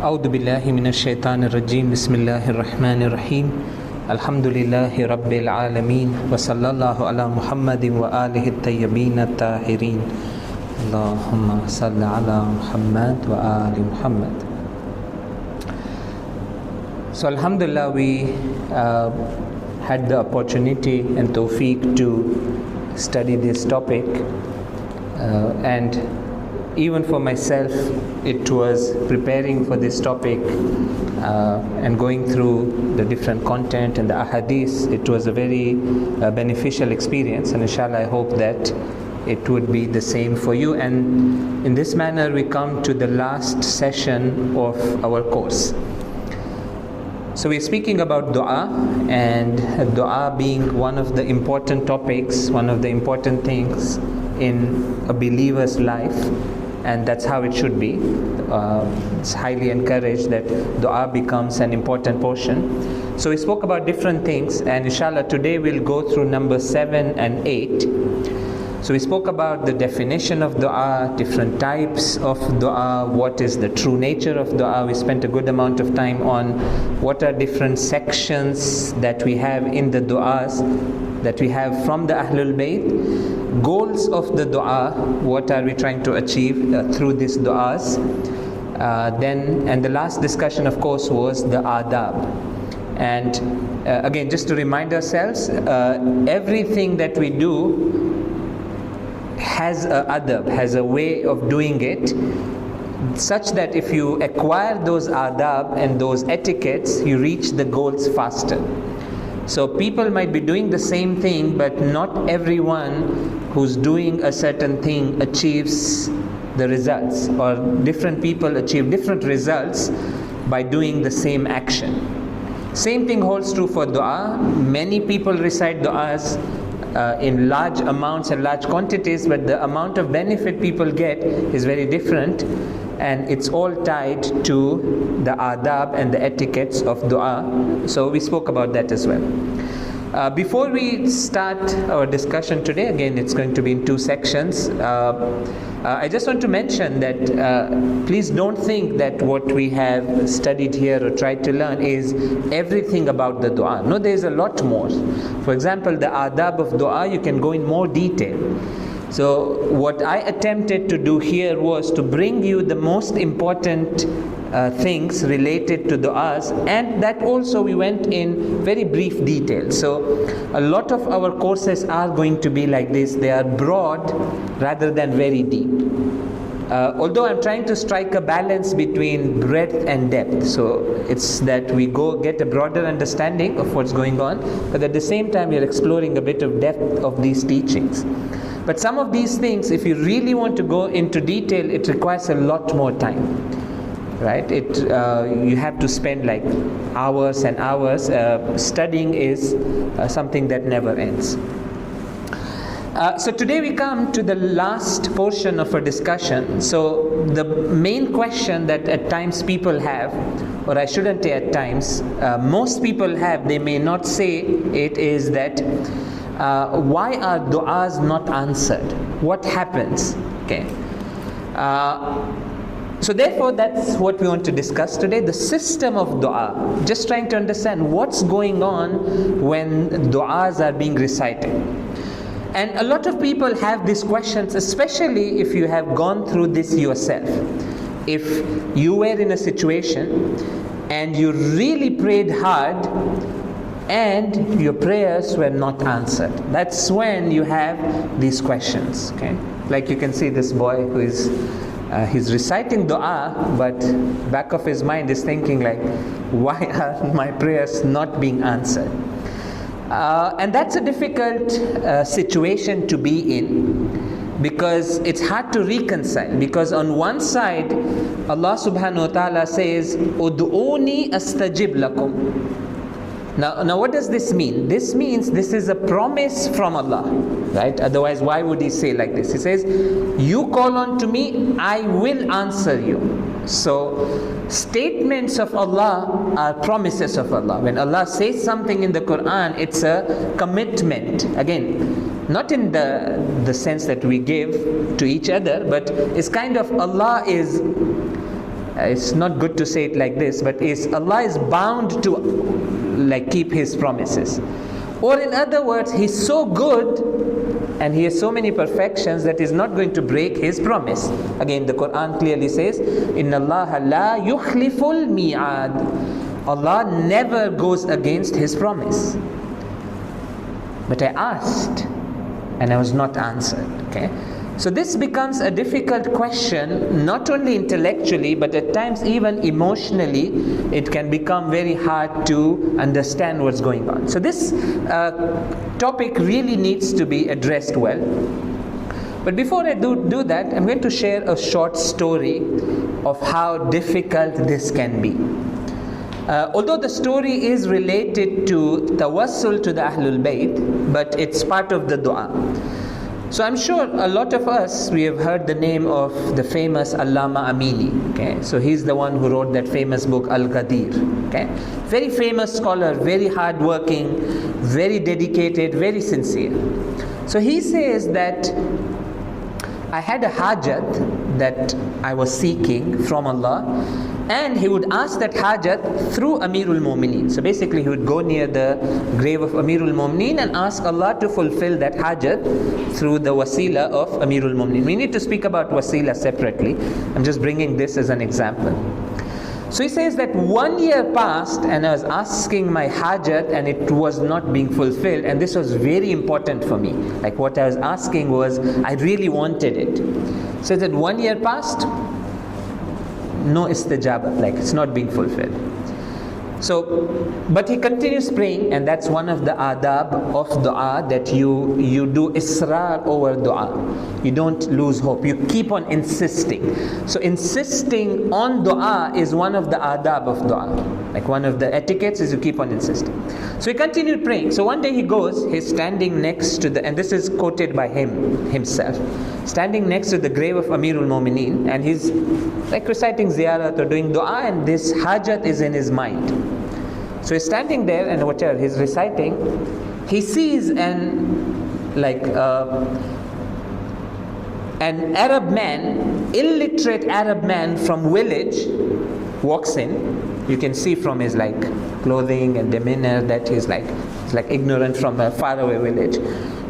أعوذ بالله من الشيطان الرجيم بسم الله الرحمن الرحيم الحمد لله رب العالمين وصلى الله على محمد وآله الطيبين الطاهرين اللهم صل على محمد وآل محمد. So Alhamdulillah, we had the opportunity and tawfiq to study this topic, and even for myself it was preparing for this topic and going through the different content and the ahadith. It was a very beneficial experience, and inshallah I hope that it would be the same for you. And in this manner we come to the last session of our course. So we're speaking about dua, and dua being one of the important topics, one of the important things in a believer's life, and that's how it should be. It's highly encouraged that dua becomes an important portion. So we spoke about different things, and inshallah today we'll go through number 7 and 8. So we spoke about the definition of dua, different types of dua, what is the true nature of dua. We spent a good amount of time on what are different sections that we have in the duas that we have from the Ahlul Bayt, goals of the dua, what are we trying to achieve through these duas. And the last discussion of course was the aadab. And again, just to remind ourselves, everything that we do has a adab, has a way of doing it, such that if you acquire those adab and those etiquettes, you reach the goals faster. So people might be doing the same thing, but not everyone who's doing a certain thing achieves the results, or different people achieve different results by doing the same action. Same thing holds true for dua. Many people recite duas in large amounts and large quantities, but the amount of benefit people get is very different, and it's all tied to the adab and the etiquettes of dua. So we spoke about that as well. Before we start our discussion today, again it's going to be in two sections. I just want to mention that please don't think that what we have studied here or tried to learn is everything about the dua. No, there is a lot more. For example, the adab of dua, you can go in more detail. So what I attempted to do here was to bring you the most important things related to du'as, and that also we went in very brief detail. So a lot of our courses are going to be like this. They are broad rather than very deep. Although I'm trying to strike a balance between breadth and depth, so it's that we get a broader understanding of what's going on, but at the same time we're exploring a bit of depth of these teachings. But some of these things, if you really want to go into detail, it requires a lot more time, right? You have to spend like hours and hours. Studying is something that never ends. So today we come to the last portion of our discussion. So the main question that at times people have, or I shouldn't say at times, most people have, they may not say it, is that why are du'as not answered? What happens? Okay. So therefore that's what we want to discuss today, the system of dua. Just trying to understand what's going on when du'as are being recited. And a lot of people have these questions, especially if you have gone through this yourself. If you were in a situation and you really prayed hard and your prayers were not answered, that's when you have these questions. Okay, like you can see this boy who is he's reciting dua, but back of his mind is thinking like, why are my prayers not being answered? And that's a difficult situation to be in, because it's hard to reconcile. Because on one side Allah subhanahu wa ta'ala says, Ud'uni astajib lakum. Now what does this mean? This means this is a promise from Allah, right? Otherwise why would he say like this? He says, you call on to me, I will answer you. So statements of Allah are promises of Allah. When Allah says something in the Quran, it's a commitment. Again, not in the sense that we give to each other, but it's kind of Allah is it's not good to say it like this, but Allah is bound to like keep His promises. Or in other words, He's so good and He has so many perfections that He's not going to break His promise. Again, the Quran clearly says, Inna Allah la yukhliful mi'ad. Allah never goes against His promise. But I asked and I was not answered. Okay? So this becomes a difficult question, not only intellectually, but at times even emotionally. It can become very hard to understand what's going on. So this topic really needs to be addressed well. But before I do that, I'm going to share a short story of how difficult this can be. Although the story is related to tawassul to the Ahlul Bayt, but it's part of the dua. So I'm sure a lot of us, we have heard the name of the famous Allama Amini. Okay, so he's the one who wrote that famous book Al-Ghadir. Okay, very famous scholar, very hardworking, very dedicated, very sincere. So he says that I had a hajat that I was seeking from Allah, and he would ask that hajat through Amirul Mu'mineen. So basically he would go near the grave of Amirul Mu'mineen and ask Allah to fulfill that hajat through the wasila of Amirul Mu'mineen. We need to speak about wasila separately. I'm just bringing this as an example. So he says that 1 year passed and I was asking my hajat and it was not being fulfilled, and this was very important for me. Like what I was asking was, I really wanted it. So that 1 year passed, no istijabah, like it's not being fulfilled. So, but he continues praying, and that's one of the adab of dua, that you do israr over dua. You don't lose hope. You keep on insisting. So insisting on dua is one of the adab of dua. Like one of the etiquettes is you keep on insisting. So he continued praying. So one day he goes, he's standing next to the, and this is quoted by himself, standing next to the grave of Amirul Mu'mineen, and he's like reciting ziyarat or doing dua, and this hajat is in his mind. So he's standing there, and whatever he's reciting, he sees an Arab man, illiterate Arab man from village walks in. You can see from his like clothing and demeanor that he's like ignorant from a faraway village.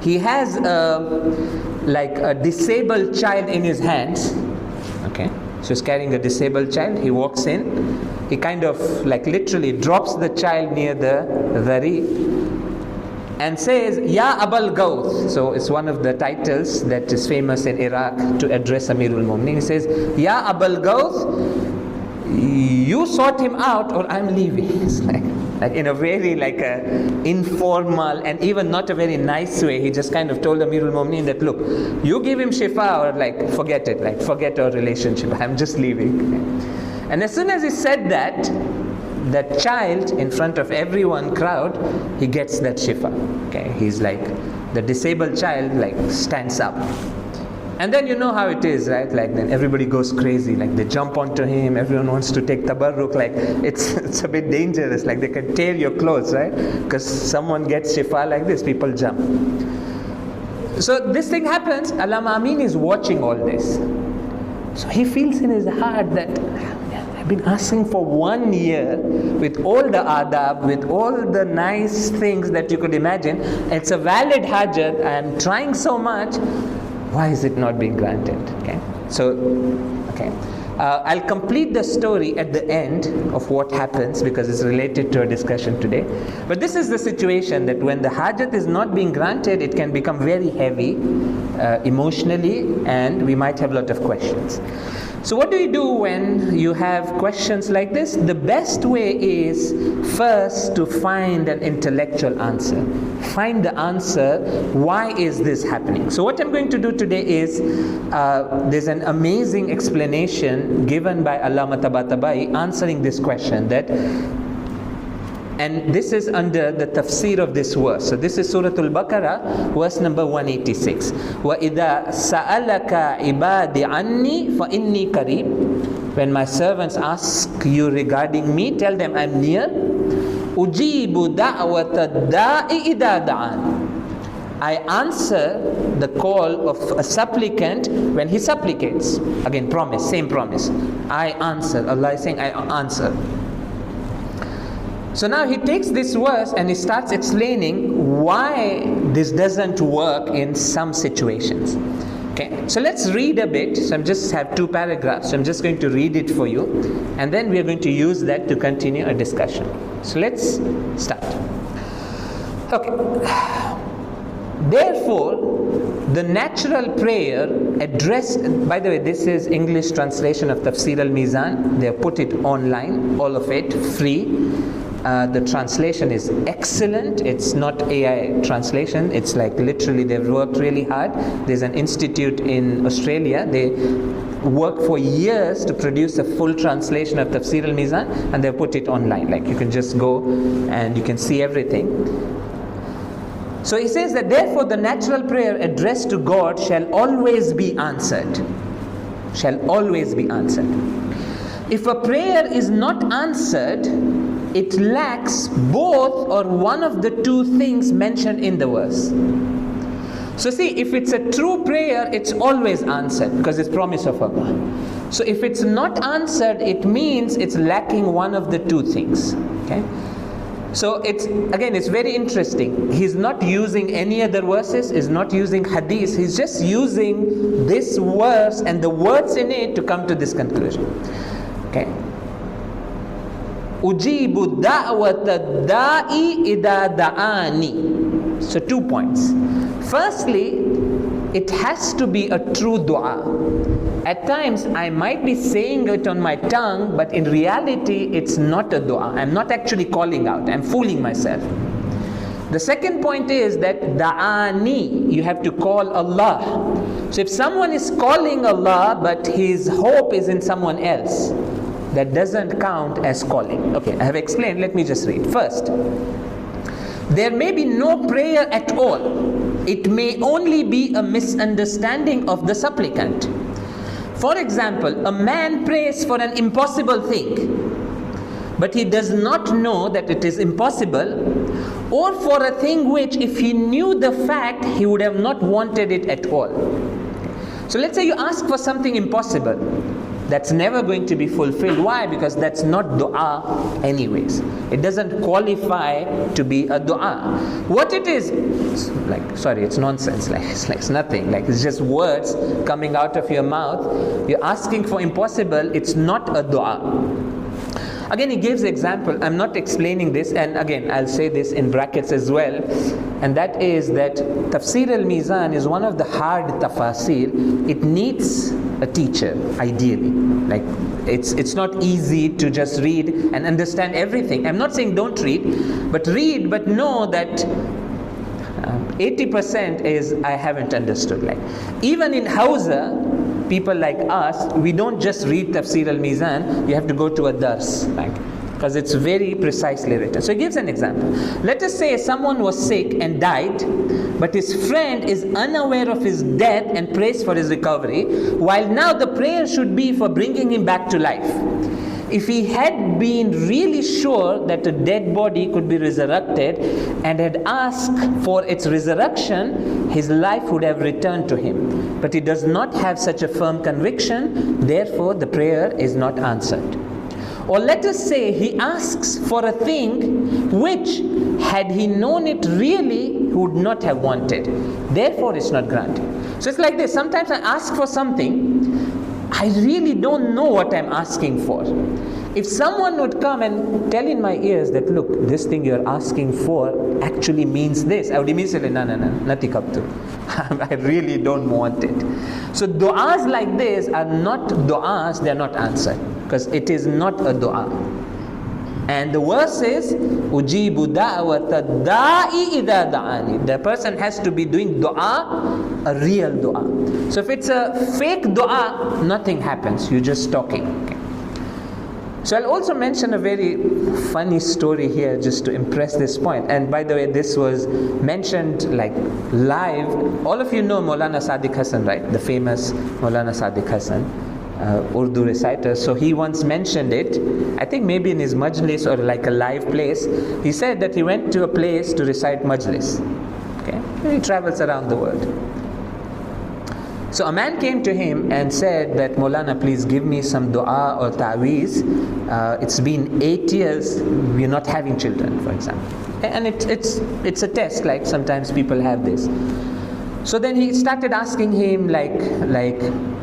He has a disabled child in his hands. Okay, so he's carrying a disabled child. He walks in. He kind of like literally drops the child near the dhari and says, Ya Abul Gawth. So it's one of the titles that is famous in Iraq to address Amirul Mu'mineen. He says, Ya Abul Gawth, you sort him out or I'm leaving. It's like in a very informal and even not a very nice way. He just kind of told Amirul Mu'mineen that, look, you give him shifa or like forget it, like forget our relationship, I'm just leaving. And as soon as he said that child in front of everyone crowd, he gets that shifa. Okay, he's like, the disabled child like stands up. And then you know how it is, right? Like then everybody goes crazy, like they jump onto him, everyone wants to take tabarruk, like it's a bit dangerous, like they can tear your clothes, right? Because someone gets shifa like this, people jump. So this thing happens, Allama Amin is watching all this. So he feels in his heart that I've been asking for 1 year with all the adab, with all the nice things that you could imagine. It's a valid hajat, I am trying so much. Why is it not being granted? Okay. So, okay. I'll complete the story at the end of what happens because it's related to our discussion today. But this is the situation that when the hajat is not being granted, it can become very heavy emotionally, and we might have a lot of questions. So what do you do when you have questions like this? The best way is first to find an intellectual answer. Find the answer, why is this happening? So what I'm going to do today is, there's an amazing explanation given by Allama Tabatabai answering this question, that, and this is under the tafsir of this verse. So this is Surah Al-Baqarah, verse number 186. وَإِذَا سَأَلَكَ عِبَادِ عَنِّي فَإِنِّي قَرِيبٌ. When my servants ask you regarding me, tell them I'm near. أُجِيبُ دَعْوَةَ الدَّاءِ إِذَا دَعَانِ. I answer the call of a supplicant when he supplicates. Again, promise, same promise. I answer. Allah is saying, I answer. So now he takes this verse and he starts explaining why this doesn't work in some situations. Okay, so let's read a bit. So I just have 2 paragraphs. So I'm just going to read it for you, and then we are going to use that to continue a discussion. So let's start. Okay. Therefore, the natural prayer addressed, by the way, this is English translation of Tafsir al-Mizan. They have put it online, all of it, free. The translation is excellent. It's not AI translation. It's like literally they've worked really hard. There's an institute in Australia. They work for years to produce a full translation of Tafsir al-Mizan, and they put it online. Like you can just go and you can see everything. So he says that therefore the natural prayer addressed to God shall always be answered. Shall always be answered. If a prayer is not answered, it lacks both or one of the 2 things mentioned in the verse. So see, if it's a true prayer, it's always answered because it's promise of Allah. So if it's not answered, it means it's lacking one of the 2 things. Okay? So it's very interesting. He's not using any other verses, he's not using hadith, he's just using this verse and the words in it to come to this conclusion. Okay. Ujibu da'wata da'i idha da'ani. So 2 points. Firstly, it has to be a true dua. At times I might be saying it on my tongue, but in reality it's not a dua. I'm not actually calling out, I'm fooling myself. The second point is that da'ani, you have to call Allah. So if someone is calling Allah but his hope is in someone else, that doesn't count as calling. Okay, I have explained, let me just read. First, there may be no prayer at all. It may only be a misunderstanding of the supplicant. For example, a man prays for an impossible thing, but he does not know that it is impossible, or for a thing which, if he knew the fact, he would have not wanted it at all. So let's say you ask for something impossible. That's never going to be fulfilled. Why? Because that's not dua anyways. It doesn't qualify to be a dua. What it is, it's nonsense. It's nothing. It's just words coming out of your mouth. You're asking for impossible. It's not a dua. Again, he gives example. I'm not explaining this, and again, I'll say this in brackets as well, and that is that Tafsir al-Mizan is one of the hard tafasir. It needs a teacher, ideally. It's not easy to just read and understand everything. I'm not saying don't read, but know that 80% is I haven't understood. Even in Hausa, people like us, we don't just read Tafsir al-Mizan, you have to go to a dars, because it's very precisely written. So he gives an example. Let us say someone was sick and died, but his friend is unaware of his death and prays for his recovery, while now the prayer should be for bringing him back to life. If he had been really sure that a dead body could be resurrected and had asked for its resurrection, his life would have returned to him. But he does not have such a firm conviction, therefore the prayer is not answered. Or let us say he asks for a thing which, had he known it really, he would not have wanted. Therefore it's not granted. So it's like this. Sometimes I ask for something, I really don't know what I'm asking for. If someone would come and tell in my ears that, look, this thing you're asking for actually means this, I would immediately say, no, nothing up to. I really don't want it. So du'as like this are not du'as, they're not answered, because it is not a du'a. And the verse is, Ujibu da'wata da'i idha da'ani. The person has to be doing dua, a real dua. So if it's a fake dua, nothing happens. You're just talking. Okay. So I'll also mention a very funny story here just to impress this point. And by the way, this was mentioned live. All of you know Maulana Sadiq Hasan, right? The famous Maulana Sadiq Hasan. Urdu reciter. So he once mentioned it, I think maybe in his majlis or a live place. He said that he went to a place to recite majlis. Okay. He travels around the world. So a man came to him and said that, Maulana, please give me some dua or ta'weez. It's been 8 years, we're not having children, for example. And it's a test, like sometimes people have this. So then he started asking him like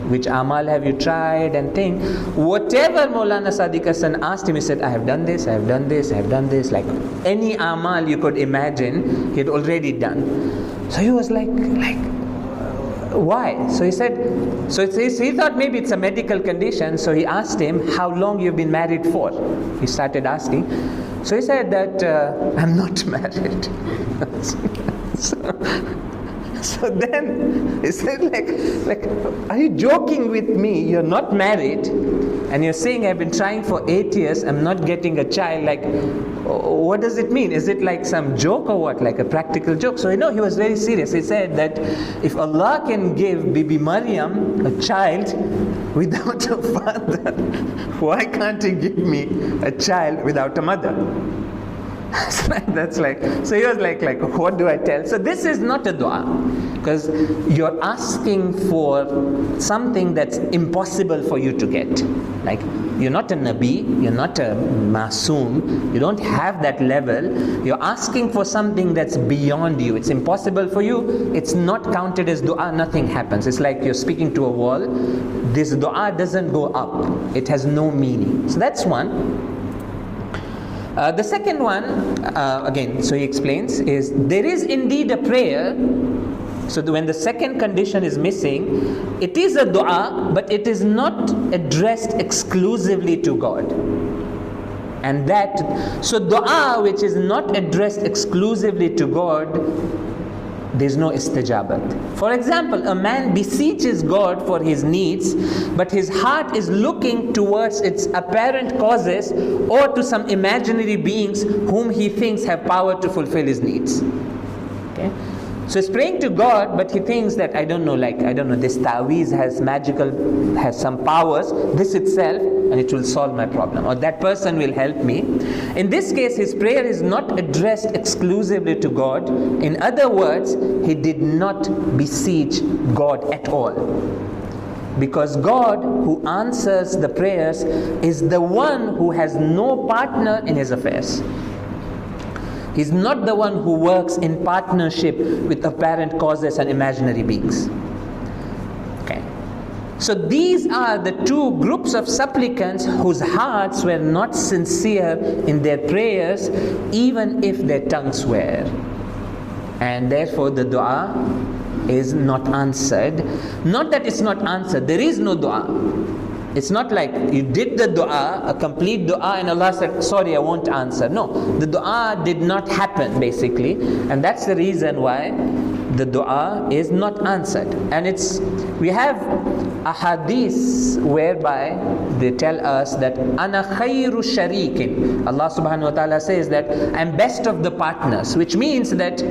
which amal have you tried and thing. Whatever Maulana Sadiq Hasan asked him, he said, I have done this, I have done this, I have done this. Like any amal you could imagine, he had already done. So he was like, why? So he said, he thought maybe it's a medical condition. So he asked him, how long you've been married for? He started asking. So he said that, I'm not married. So then he said, like, are you joking with me? You're not married, and you're saying I've been trying for 8 years, I'm not getting a child. Like, what does it mean? Is it like some joke or what? Like a practical joke? So he was very serious. He said that if Allah can give Bibi Maryam a child without a father, why can't He give me a child without a mother? That's like, so he was like, what do I tell? So this is not a dua, because you're asking for something that's impossible for you to get. Like, you're not a Nabi, you're not a Masoom, you don't have that level. You're asking for something that's beyond you. It's impossible for you. It's not counted as dua, nothing happens. It's like you're speaking to a wall. This dua doesn't go up. It has no meaning. So that's one. The second one, again, so he explains, is there is indeed a prayer. So when the second condition is missing, it is a dua, but it is not addressed exclusively to God. And so dua which is not addressed exclusively to God, there's no istijabat. For example, a man beseeches God for his needs, but his heart is looking towards its apparent causes or to some imaginary beings whom he thinks have power to fulfill his needs. Okay? So he's praying to God, but he thinks that, this ta'weez has some powers, this itself, and it will solve my problem, or that person will help me. In this case, his prayer is not addressed exclusively to God. In other words, he did not beseech God at all. Because God, who answers the prayers, is the one who has no partner in his affairs. He's not the one who works in partnership with apparent causes and imaginary beings. Okay. So these are the two groups of supplicants whose hearts were not sincere in their prayers, even if their tongues were. And therefore the dua is not answered. Not that it's not answered, there is no dua. It's not like you did the dua, a complete dua, and Allah said, sorry, I won't answer. No, the dua did not happen, basically. And that's the reason why the dua is not answered. And we have a hadith whereby they tell us that ana khayru sharikin. Allah subhanahu wa ta'ala says that I'm best of the partners, which means that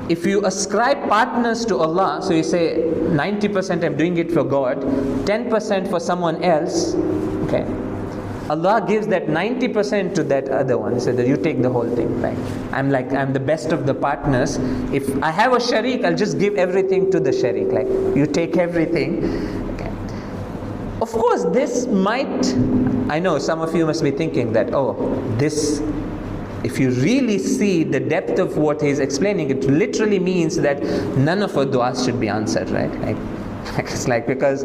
if you ascribe partners to Allah, so you say 90% I'm doing it for God, 10% for someone else, okay, Allah gives that 90% to that other one, so that you take the whole thing. Right? I'm the best of the partners. If I have a sharik, I'll just give everything to the sharik. Like, you take everything. Okay. Of course, this might, I know some of you must be thinking that, if you really see the depth of what he's explaining, it literally means that none of our du'as should be answered, right? It's like, because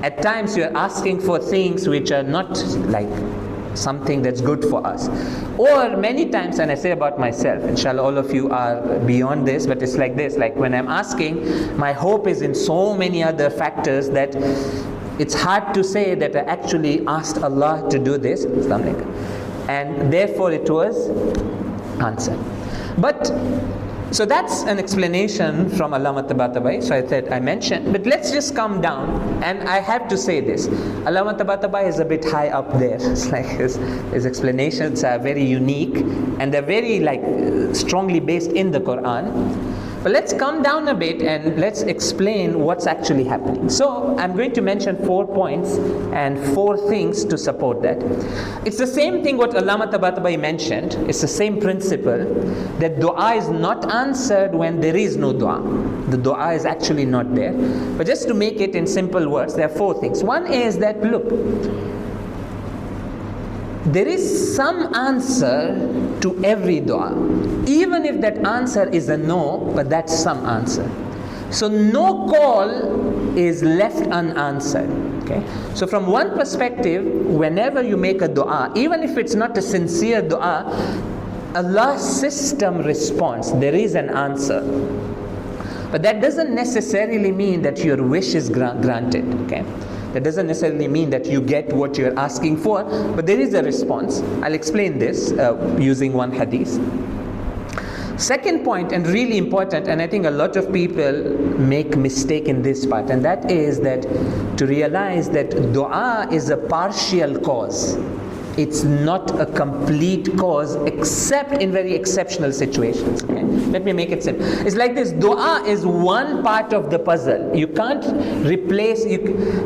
at times you're asking for things which are not like something that's good for us. Or many times, and I say about myself, inshallah all of you are beyond this, but it's like this, like when I'm asking, my hope is in so many other factors that it's hard to say that I actually asked Allah to do this, and therefore it was answered. But so that's an explanation from Allama Tabatabai. So I mentioned, but let's just come down, and I have to say this. Allama Tabatabai is a bit high up there. It's like his explanations are very unique, and they're very strongly based in the Quran. But let's come down a bit and let's explain what's actually happening. So I'm going to mention 4 points and 4 things to support that. It's the same thing what Allama Tabatabai mentioned. It's the same principle that dua is not answered when there is no dua. The dua is actually not there. But just to make it in simple words, there are 4 things. One is that, look, there is some answer to every dua, even if that answer is a no, but that's some answer. So no call is left unanswered. Okay? So from one perspective, whenever you make a dua, even if it's not a sincere dua, Allah's system responds. There is an answer. But that doesn't necessarily mean that your wish is granted. Okay? That doesn't necessarily mean that you get what you're asking for, but there is a response. I'll explain this using one hadith. Second point, and really important, and I think a lot of people make mistake in this part, and that is that to realize that dua is a partial cause. It's not a complete cause except in very exceptional situations. Okay? Let me make it simple. It's like this: dua is one part of the puzzle. You can't replace.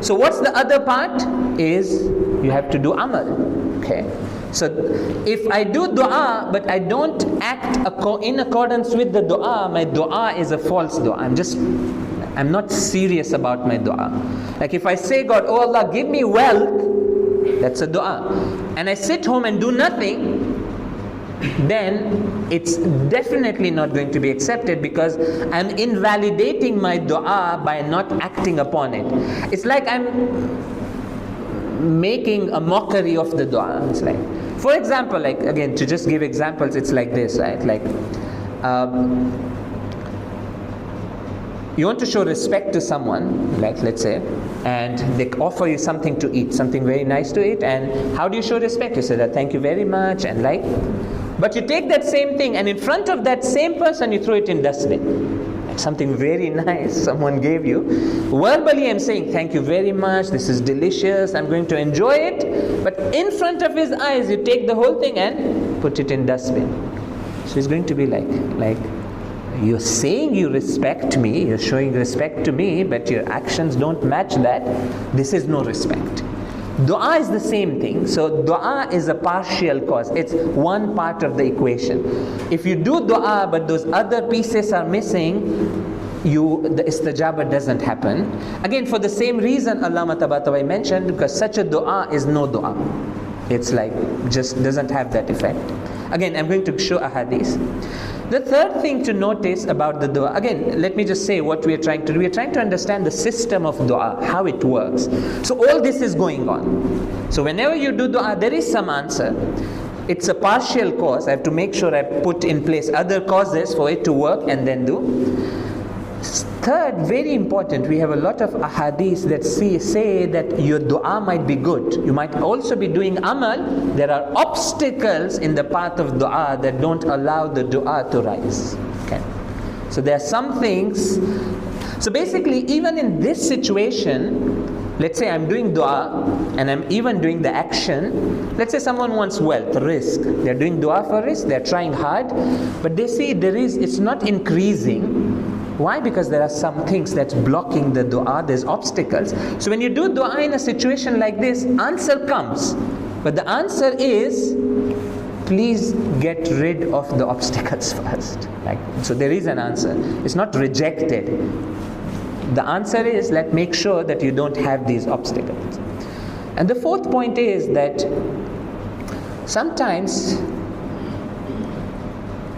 So what's the other part? Is you have to do amal. Okay. So if I do dua but I don't act in accordance with the dua, my dua is a false dua. I'm not serious about my dua. Like if I say, God, oh Allah, give me wealth, that's a dua, and I sit home and do nothing, then it's definitely not going to be accepted, because I'm invalidating my dua by not acting upon it. It's like I'm making a mockery of the dua. It's like, for example, like again, to just give examples, it's like this, right? Like you want to show respect to someone, like let's say, and they offer you something to eat, something very nice to eat, and how do you show respect? You say that, thank you very much, and like, but you take that same thing and in front of that same person you throw it in dustbin. Like something very nice someone gave you. Verbally I'm saying, thank you very much, this is delicious, I'm going to enjoy it, but in front of his eyes you take the whole thing and put it in dustbin. So he's going to be like, you're saying you respect me, you're showing respect to me, but your actions don't match that. This is no respect. Dua is the same thing. So dua is a partial cause. It's one part of the equation. If you do dua but those other pieces are missing, the istajaba doesn't happen. Again, for the same reason Allama Tabatabai mentioned, because such a dua is no dua. It's like, just doesn't have that effect. Again, I'm going to show a hadith. The third thing to notice about the dua, again, let me just say what we are trying to do. We are trying to understand the system of dua, how it works. So all this is going on. So whenever you do dua, there is some answer. It's a partial cause. I have to make sure I put in place other causes for it to work and then do. Third, very important, we have a lot of ahadith that say that your dua might be good. You might also be doing amal. There are obstacles in the path of dua that don't allow the dua to rise. Okay. So there are some things. So basically, even in this situation, let's say I'm doing dua and I'm even doing the action. Let's say someone wants wealth, risk. They're doing dua for risk, they're trying hard, but they see it's not increasing. Why? Because there are some things that's blocking the dua, there's obstacles. So when you do dua in a situation like this, answer comes. But the answer is, please get rid of the obstacles first. So there is an answer. It's not rejected. The answer is, make sure that you don't have these obstacles. And the fourth point is that sometimes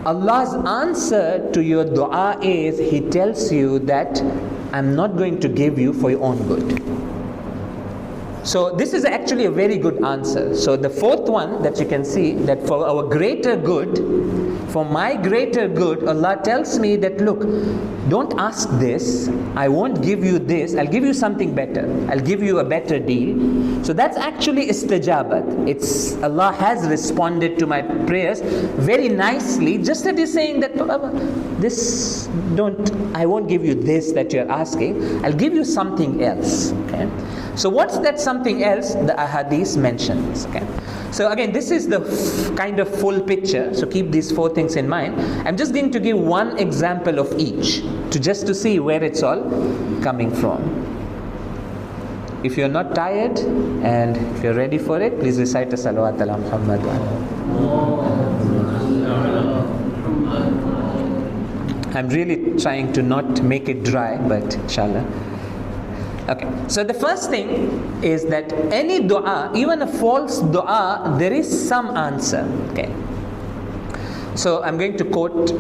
Allah's answer to your dua is, He tells you that I'm not going to give you for your own good. So this is actually a very good answer. So the fourth one that you can see, that for our greater good, for my greater good, Allah tells me that, look, don't ask this, I won't give you this, I'll give you something better, I'll give you a better deal. So that's actually istijabat. It's Allah has responded to my prayers very nicely, just that He's saying that I won't give you this that you're asking, I'll give you something else. Okay. So what's that something else? The ahadith mentions. Okay. So again, this is the kind of full picture. So keep these 4 things in mind. I'm just going to give one example of each, just to see where it's all coming from. If you're not tired and if you're ready for it, please recite a salawat ala Muhammad. I'm really trying to not make it dry, but inshallah. Okay, so the first thing is that any dua, even a false dua, there is some answer. Okay, so I'm going to quote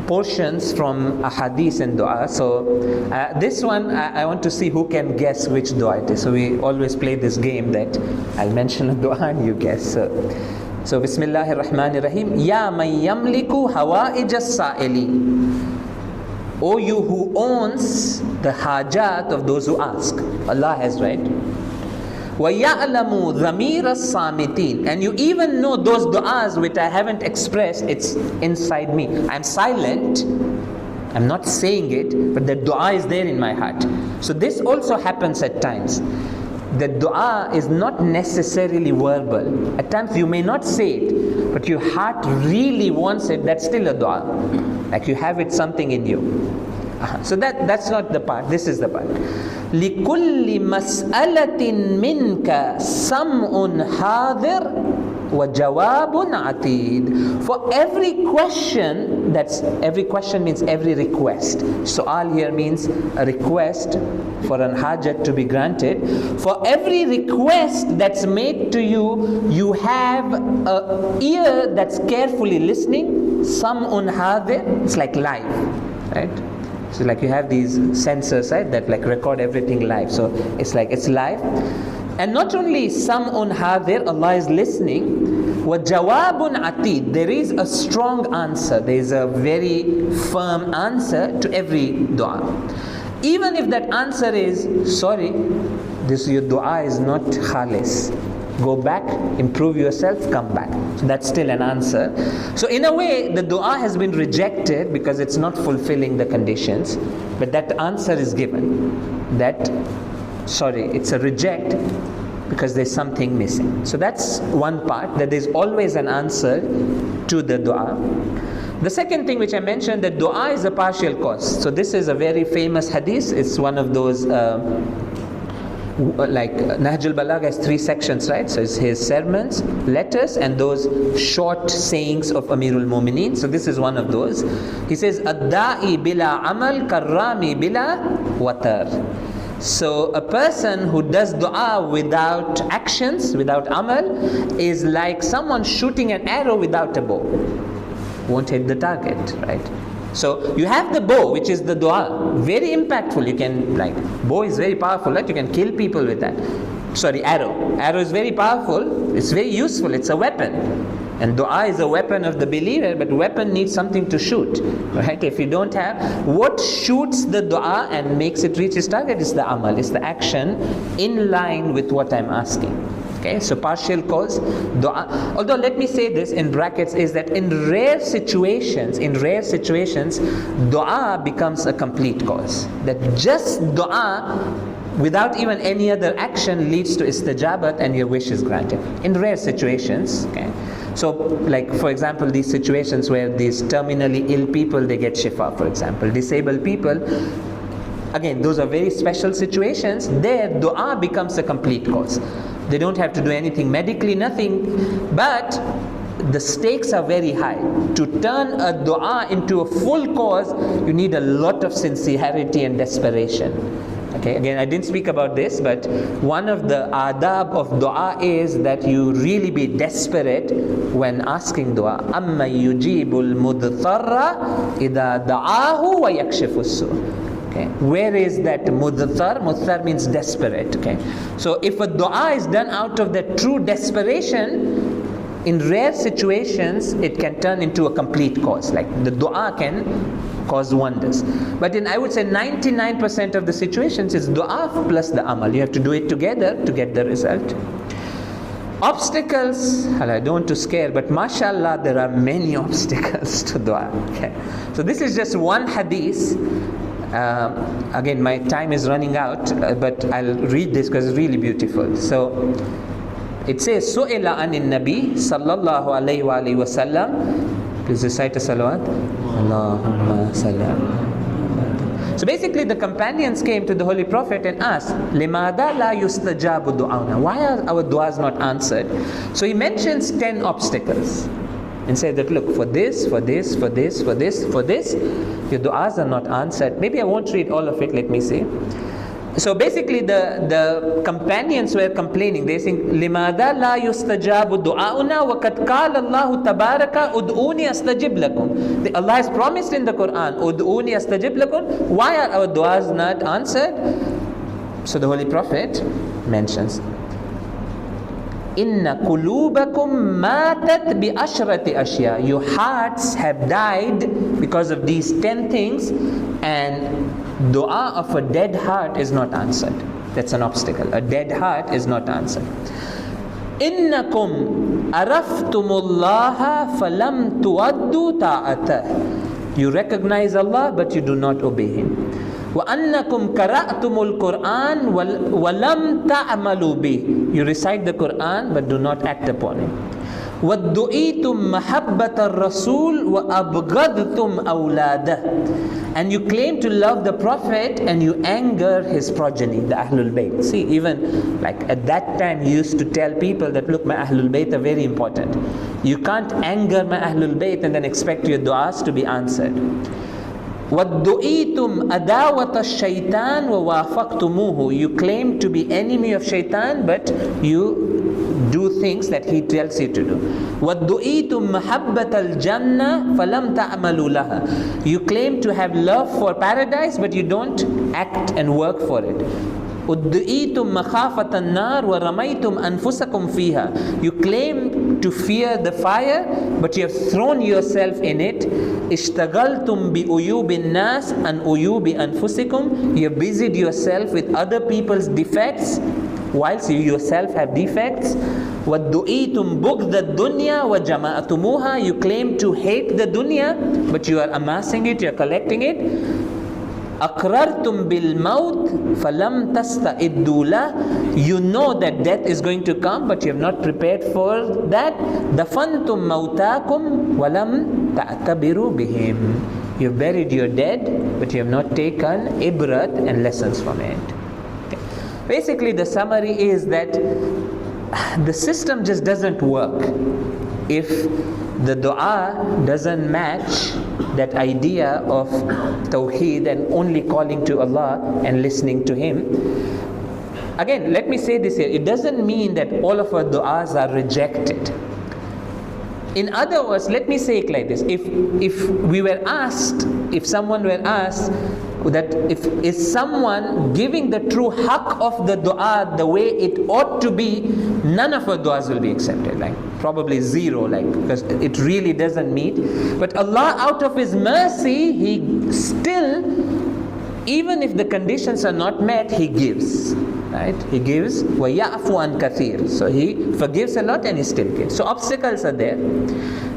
portions from a hadith and dua. So this one, I want to see who can guess which dua it is. So we always play this game that I'll mention a dua and you guess. So Bismillahir Rahmanir Rahim. Ya man yamliku hawa'ij as-sa'ili. O you who owns the hajat of those who ask. Allah has, right? وَيَعْلَمُ ضَمِيرَ الصَّامِتِينَ. And you even know those du'as which I haven't expressed, it's inside me. I'm silent, I'm not saying it, but the du'a is there in my heart. So this also happens at times. The du'a is not necessarily verbal. At times you may not say it, but your heart really wants it. That's still a du'a. Like you have it something in you. So that's not the part. This is the part. لِكُلِّ مَسْأَلَةٍ مِّنْكَ سَمْءٌ حَاضِرٌ وَجَوَابٌ عَتِيدٌ. For every question means every request. Su'al here means a request for an hajat to be granted. For every request that's made to you, you have an ear that's carefully listening. Sam'un hadir, it's like live, right? So like you have these sensors, right, that like record everything live. So it's like it's live. And not only sam'un hadir, Allah is listening. Wa jawabun atid, there is a strong answer. There is a very firm answer to every dua. Even if that answer is, sorry, this your dua is not khalis. Go back, improve yourself, come back. So that's still an answer. So in a way, the dua has been rejected because it's not fulfilling the conditions. But that answer is given. That, sorry, it's a reject because there's something missing. So that's one part, that there's always an answer to the dua. The second thing which I mentioned, that dua is a partial cause. So this is a very famous hadith. It's one of those like Nahj al-Balagha has 3 sections, right? So it's his sermons, letters, and those short sayings of Amirul Mumineen. So this is one of those. He says, Ad-da'i bila amal karrami bila watar. So a person who does dua without actions, without amal, is like someone shooting an arrow without a bow. Won't hit the target, right? So you have the bow, which is the dua, very impactful. You can, like, bow is very powerful, right? You can kill people with that. Sorry, arrow. Arrow is very powerful. It's very useful. It's a weapon. And dua is a weapon of the believer, but weapon needs something to shoot, right? If you don't have, what shoots the dua and makes it reach its target is the amal, is the action in line with what I'm asking. Okay, so partial cause, dua. Although let me say this in brackets, is that in rare situations, dua becomes a complete cause. That just dua without even any other action leads to istijabat and your wish is granted. In rare situations, okay. So like for example, these situations where these terminally ill people, they get shifa, for example. Disabled people, again, those are very special situations. There, dua becomes a complete cause. They don't have to do anything medically, nothing, but the stakes are very high. To turn a dua into a full cause, you need a lot of sincerity and desperation. Okay, again, I didn't speak about this, but one of the aadab of dua is that you really be desperate when asking dua. Amma yujibul mudtarra idha da'ahu wa yakshifu su. Okay. Where is that mudthar? Mudthar means desperate. Okay. So if a dua is done out of that true desperation, in rare situations it can turn into a complete cause. Like the dua can cause wonders. But in, I would say, 99% of the situations is dua plus the amal. You have to do it together to get the result. Obstacles, I don't want to scare, but mashallah, there are many obstacles to dua. Okay. So this is just one hadith. Again, my time is running out, but I'll read this because it's really beautiful. So It says, Su'ila anin Nabi sallallahu alayhi wa alihi wa sallam. Please recite a salawat. Allahumma sallam. So basically the companions came to the Holy Prophet and asked, Limada la yustajabu du'auna? Why are our du'as not answered? So he mentions 10 obstacles and said that, look, for this, your du'as are not answered. Maybe I won't read all of it, let me see. So basically the companions were complaining. They saying, Limada la yustajabu du'auna wa kad qala Allahu tabaraka ud'uni astajib lakum. Allah has promised in the Quran, ud'uni astajib lakum. Why are our du'as not answered? So the Holy Prophet mentions, Inna qulubakum matat bi ashrati ashya. Your hearts have died because of these 10 things, and dua of a dead heart is not answered. That's an obstacle. A dead heart is not answered. Innakum araftumullaha falam tuaddu ta'atah. You recognize Allah but you do not obey Him. وَأَنَّكُمْ كَرَأْتُمُ الْقُرْآنِ وَلَمْ تَعْمَلُوا بِهِ. You recite the Quran but do not act upon it. وَادُّعِيتُمْ مَحَبَّةَ الرَّسُولِ وَأَبْغَضْتُمْ أَوْلَادَهُ. And you claim to love the Prophet and you anger his progeny, the Ahlul Bayt. See, even like at that time he used to tell people that, look, my Ahlul Bayt are very important. You can't anger my Ahlul Bayt and then expect your du'as to be answered. وَادُّعِيتُمْ أَدَاوَةَ الشَّيْطَانِ وَوَافَقْتُمُوهُ. You claim to be enemy of shaitan, but you do things that he tells you to do. وَادُّعِيتُمْ مَحَبَّةَ الْجَنَّةِ فَلَمْ تَعْمَلُوا لَهَا. You claim to have love for paradise, but you don't act and work for it. أُدْعِيتُمْ مَخَافَةَ النَّارِ وَرَمَيْتُمْ أَنفُسَكُمْ فِيهَا. You claim to fear the fire, but you have thrown yourself in it. اشتغلتم بأيوب الناس عن أيوب أنفسكم. You have busied yourself with other people's defects whilst you yourself have defects. وَادُّعِيتُمْ بُغْضَ الدُّنْيَا وَجَمَعْتُمُوهَا. You claim to hate the dunya, but you are amassing it, you are collecting it. أَقْرَرْتُمْ بِالْمَوْتِ فَلَمْ تَسْتَعِدُّوا لَهُ. You know that death is going to come, but you have not prepared for that. دَفَنْتُمْ مَوْتَاكُمْ وَلَمْ تَعْتَبِرُوا بِهِمْ. You have buried your dead, but you have not taken ibrat and lessons from it. Okay. Basically the summary is that the system just doesn't work if the dua doesn't match that idea of tawheed and only calling to Allah and listening to Him. Again, let me say this here. It doesn't mean that all of our du'as are rejected. In other words, let me say it like this. If we were asked, if someone were asked that is someone giving the true haqq of the dua the way it ought to be, none of our duas will be accepted. Like probably zero, like, because it really doesn't meet. But Allah, out of His mercy, He still, even if the conditions are not met, He gives. Right? He gives. وَيَعْفُ عَنْ كَثِيرٍ. So He forgives a lot and He still gives. So obstacles are there.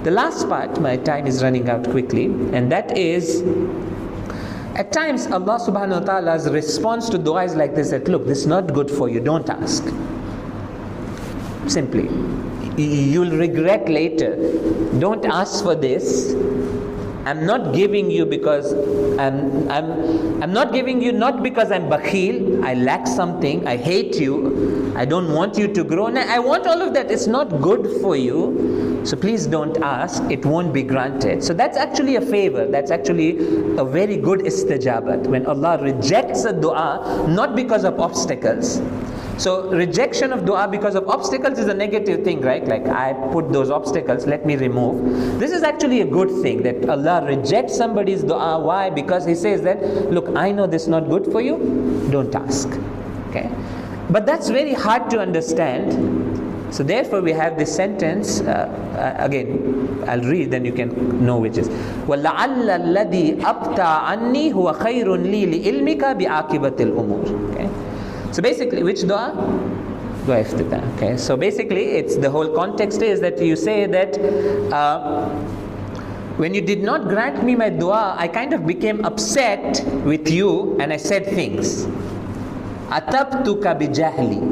The last part, my time is running out quickly, and that is, at times Allah subhanahu wa ta'ala's response to dua is like this, that look, this is not good for you, don't ask. Simply. You'll regret later. Don't ask for this. I'm not giving you because I'm not giving you not because I'm bakhil, I lack something, I hate you, I don't want you to grow. No, I want all of that. It's not good for you. So please don't ask. It won't be granted. So that's actually a favor. That's actually a very good istijabat. When Allah rejects a dua, not because of obstacles. So rejection of dua because of obstacles is a negative thing, right? Like, I put those obstacles, let me remove. This is actually a good thing, that Allah rejects somebody's dua. Why? Because He says that, look, I know this is not good for you, don't ask. Okay? But that's very hard to understand. So therefore we have this sentence, again, I'll read, then you can know which is. وَلَعَلَّ الَّذِي أَبْتَى عَنِّي هُوَ خَيْرٌ لِي لِإِلْمِكَ بِعَاقِبَةِ الْأُمُورِ. Okay? So basically, which dua? Dua iftitah. Okay. So basically, it's the whole context is that you say that when you did not grant me my dua, I kind of became upset with you and I said things. Atabtuka bijahli.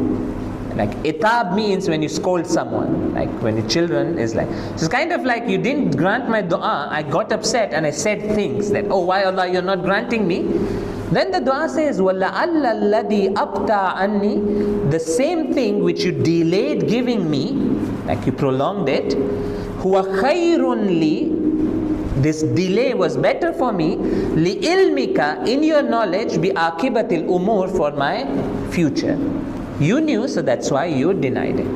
Like aadab means when you scold someone, like when your children is like, so it's kind of like you didn't grant my dua, I got upset and I said things that, oh, why Allah, you're not granting me? Then the dua says, وَلَعَلَّ الَّذِي أَبْتَعَ عَنِّي, the same thing which you delayed giving me, like you prolonged it, هُوَ خَيْرٌ لِي, this delay was better for me, لِإِلْمِكَ, in your knowledge, بِعَاقِبَةِ الْأُمُورِ, for my future. You knew, so that's why you denied it.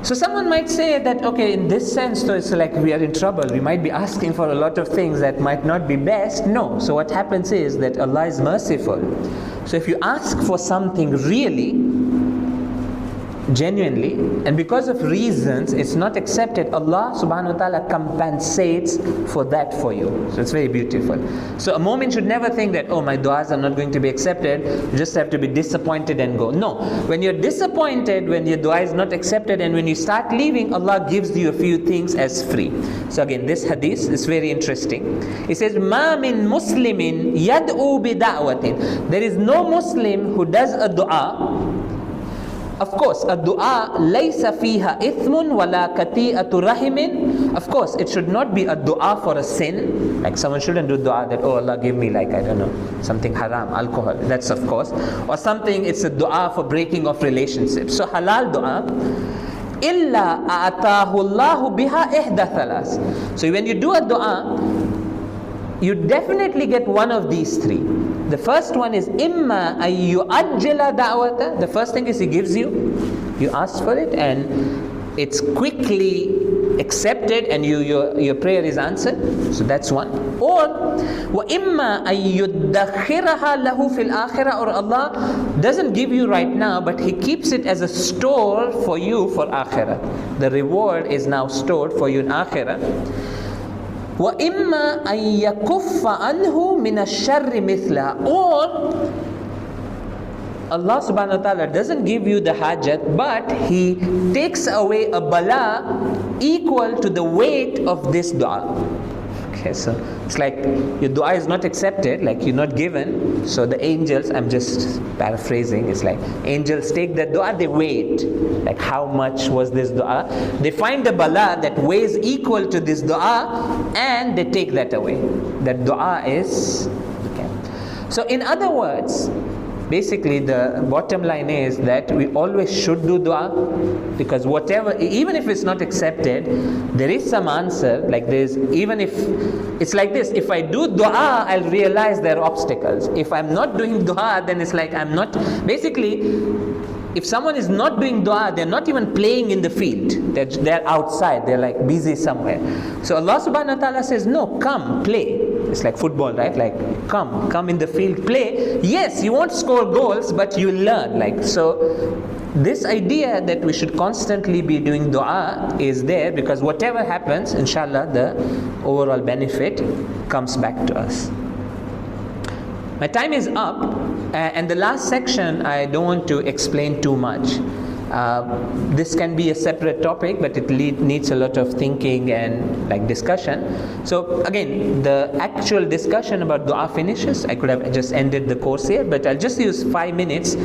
So someone might say that, okay, in this sense, so it's like we are in trouble. We might be asking for a lot of things that might not be best. No. So what happens is that Allah is merciful. So if you ask for something really, genuinely, and because of reasons it's not accepted, Allah subhanahu wa ta'ala compensates for that for you. So it's very beautiful. So a moment should never think that, oh, my du'as are not going to be accepted, you just have to be disappointed and go. No, when you're disappointed, when your du'a is not accepted, and when you start leaving, Allah gives you a few things as free. So again, this hadith is very interesting. It says, ma min muslimin yad'u bi da'watin, there is no Muslim who does a du'a. Of course, a dua laysa fiha ithmun wala kati'atu rahimin. Of course, it should not be a dua for a sin. Like someone shouldn't do dua that, oh Allah, give me, like, I don't know, something haram, alcohol. That's of course. Or something, it's a dua for breaking of relationships. So halal dua, illa a'atahu Allahu biha ihda thalas. So when you do a dua, you definitely get one of these three. The first one is imma ayyu'ajjala da'wata. The first thing is He gives you ask for it and it's quickly accepted and your prayer is answered. So that's one. Or wa imma ayyuddakhiraha lahu fil akhirah, or Allah doesn't give you right now, but He keeps it as a store for you for akhirah. The reward is now stored for you in akhirah. وَإِمَّا أَن يَكُفَّ عَنْهُ مِنَ الشَّرِّ مِثْلَهُ, or Allah subhanahu wa ta'ala doesn't give you the hajat, but He takes away a bala equal to the weight of this dua. Okay, so it's like your dua is not accepted, like you're not given. So the angels, I'm just paraphrasing, it's like angels take that dua, they weigh it. Like how much was this dua? They find the bala that weighs equal to this dua and they take that away. That dua is, okay. So in other words, basically the bottom line is that we always should do dua, because whatever, even if it's not accepted, there is some answer. Like there's, even if it's like this, if I do dua, I'll realize there are obstacles. If I'm not doing dua, then it's like I'm not, basically if someone is not doing dua, they're not even playing in the field, they're outside, they're like busy somewhere. So Allah subhanahu wa ta'ala says, no, come play. It's like football, right? Like come in the field, play. Yes, you won't score goals, but you learn. Like, so this idea that we should constantly be doing dua is there, because whatever happens, inshallah, the overall benefit comes back to us. My time is up, and the last section I don't want to explain too much. This can be a separate topic, but it needs a lot of thinking and like discussion. So again, the actual discussion about dua finishes. I could have just ended the course here, but I'll just use 5 minutes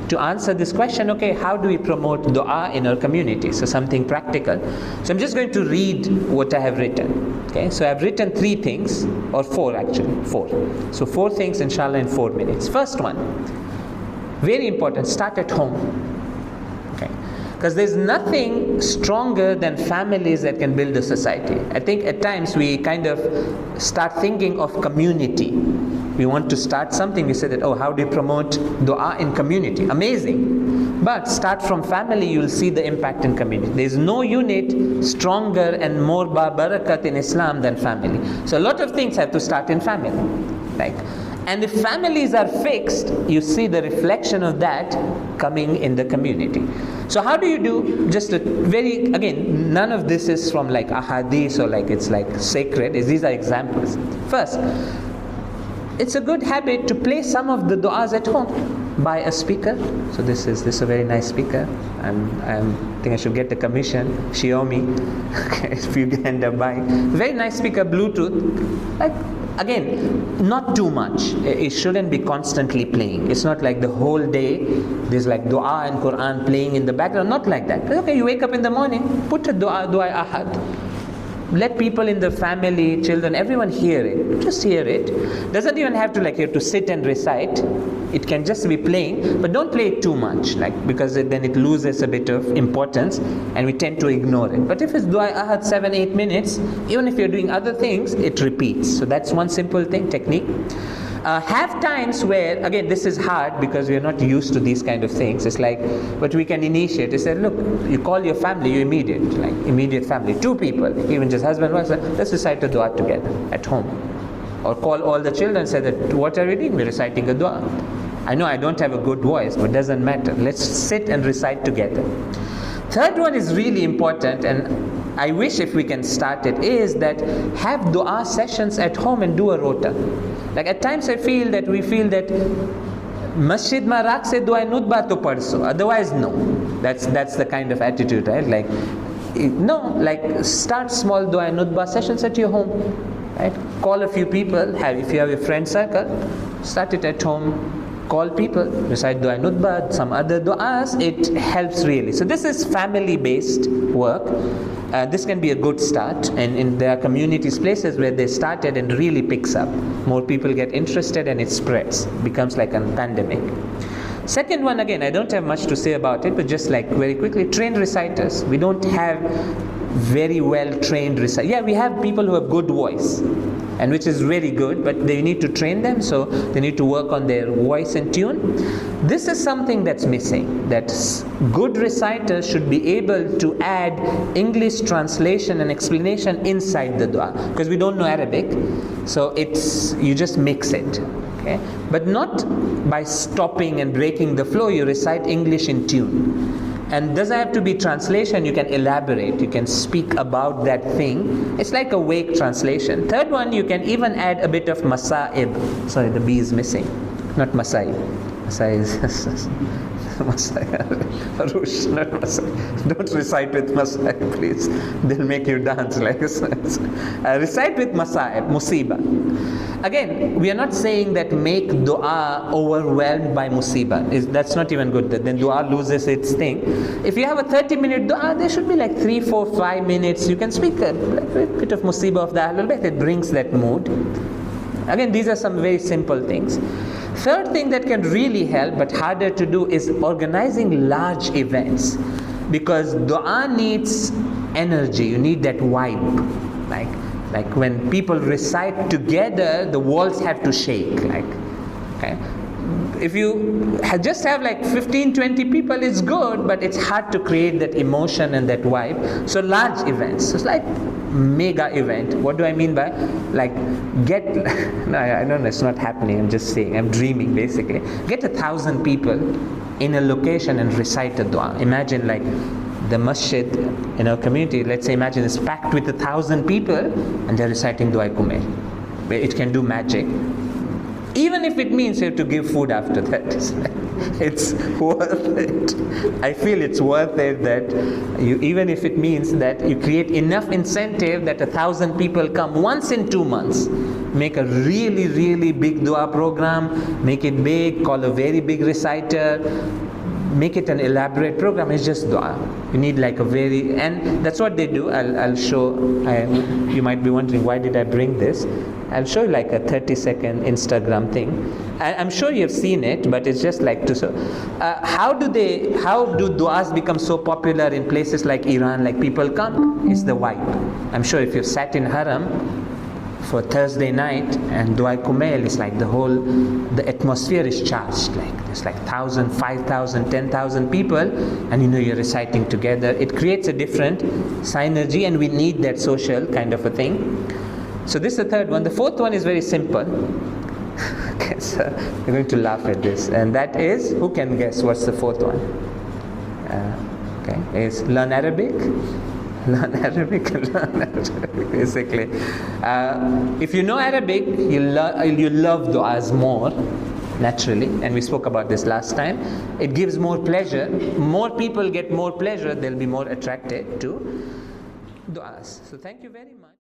to answer this question. Okay, how do we promote dua in our community? So something practical. So I'm just going to read what I have written. Okay, so I've written 3 things, or 4 actually, 4. So 4 things inshallah in 4 minutes. First one, very important, start at home. Because there's nothing stronger than families that can build a society. I think at times we kind of start thinking of community. We want to start something, we say that, oh, how do you promote dua in community? Amazing. But start from family, you'll see the impact in community. There's no unit stronger and more barakat in Islam than family. So a lot of things have to start in family. And if families are fixed, you see the reflection of that coming in the community. So how do you do? Just a very, again, none of this is from like ahadith or like it's like sacred. These are examples. First, it's a good habit to play some of the du'as at home. Buy a speaker. So this is a very nice speaker. I think I should get the commission. Xiaomi. If you end up buying. Very nice speaker, Bluetooth. Like Again, not too much. It shouldn't be constantly playing. It's not like the whole day there's like dua and Quran playing in the background. Not like that. Okay, you wake up in the morning, put a dua ahad. Let people in the family, children, everyone hear it. Just hear it. Doesn't even have to like you have to sit and recite. It can just be playing, but don't play it too much, because then it loses a bit of importance, and we tend to ignore it. But if it's dua ahad 7-8 minutes, even if you're doing other things, it repeats. So that's one simple thing, technique. Have times where, again, this is hard because we are not used to these kind of things. It's like, but we can initiate. It's say, look, you call your family, your immediate family, 2 people, even just husband, wife, let's recite a dua together at home. Or call all the children and say that, what are we doing? We're reciting a dua. I know I don't have a good voice, but it doesn't matter. Let's sit and recite together. Third one is really important, and I wish if we can start it, is that have dua sessions at home and do a rota. Like at times we feel that masjid mein raak se dua nutba to padso, otherwise no. That's the kind of attitude, right? Start small dua nutba sessions at your home, right? Call a few people, if you have a friend circle, start it at home. Call people, recite dua nutba, some other duas. It helps really. So this is family-based work. This can be a good start, and there are communities, places where they started and really picks up. More people get interested and it spreads, becomes like a pandemic. Second one, again, I don't have much to say about it, but just like very quickly, trained reciters. We don't have very well trained reciters. Yeah, we have people who have good voice, and which is very good, but they need to train them, so they need to work on their voice and tune. This is something that's missing, that good reciters should be able to add English translation and explanation inside the dua, because we don't know Arabic, so you just mix it, okay? But not by stopping and breaking the flow. You recite English in tune. And doesn't have to be translation, you can elaborate, you can speak about that thing. It's like a wake translation. Third one, you can even add a bit of masa'ib. Sorry, the B is missing. Not masa'ib. Masa'ib is Arush, not masa'ib. Don't recite with masa'ib, please. They'll make you dance like this. Recite with masa'ib, musibah. Again, we are not saying that make dua overwhelmed by musibah. That's not even good. Then dua loses its thing. If you have a 30-minute dua, there should be like 3, 4, 5 minutes. You can speak a bit of musibah of the Ahlul Bayt. It brings that mood. Again, these are some very simple things. Third thing that can really help, but harder to do, is organizing large events. Because dua needs energy. You need that vibe. Like when people recite together, the walls have to shake. Okay? If you just have like 15, 20 people, it's good, but it's hard to create that emotion and that vibe. So large events. So it's like mega event. What do I mean by no, I don't know, it's not happening. I'm just saying, I'm dreaming basically. Get 1,000 people in a location and recite a dua. Imagine like the masjid in our community, let's say, imagine it's packed with 1,000 people and they're reciting dua kumail. It can do magic. Even if it means you have to give food after that, it's worth it. I feel it's worth it that even if it means that you create enough incentive that 1,000 people come once in 2 months. Make a really, really big dua program, make it big, call a very big reciter, make it an elaborate program. It's just dua. You need like and that's what they do. I'll show. You might be wondering, why did I bring this? I'll show you like a 30-second Instagram thing. I'm sure you've seen it, but it's just like to show. How do duas become so popular in places like Iran? Like people come, it's the vibe. I'm sure if you've sat in Haram for Thursday night and dua kumail, is like the atmosphere is charged. Like there's like 1,000, 5,000, 10,000 people, and you're reciting together. It creates a different synergy, and we need that social kind of a thing. So this is the third one. The fourth one is very simple. Okay, so you're going to laugh at this, and that is, who can guess what's the fourth one? Is learn Arabic. Learn Arabic, basically. If you know Arabic, you love du'as more, naturally, and we spoke about this last time. It gives more pleasure. More people get more pleasure, they'll be more attracted to du'as. So thank you very much.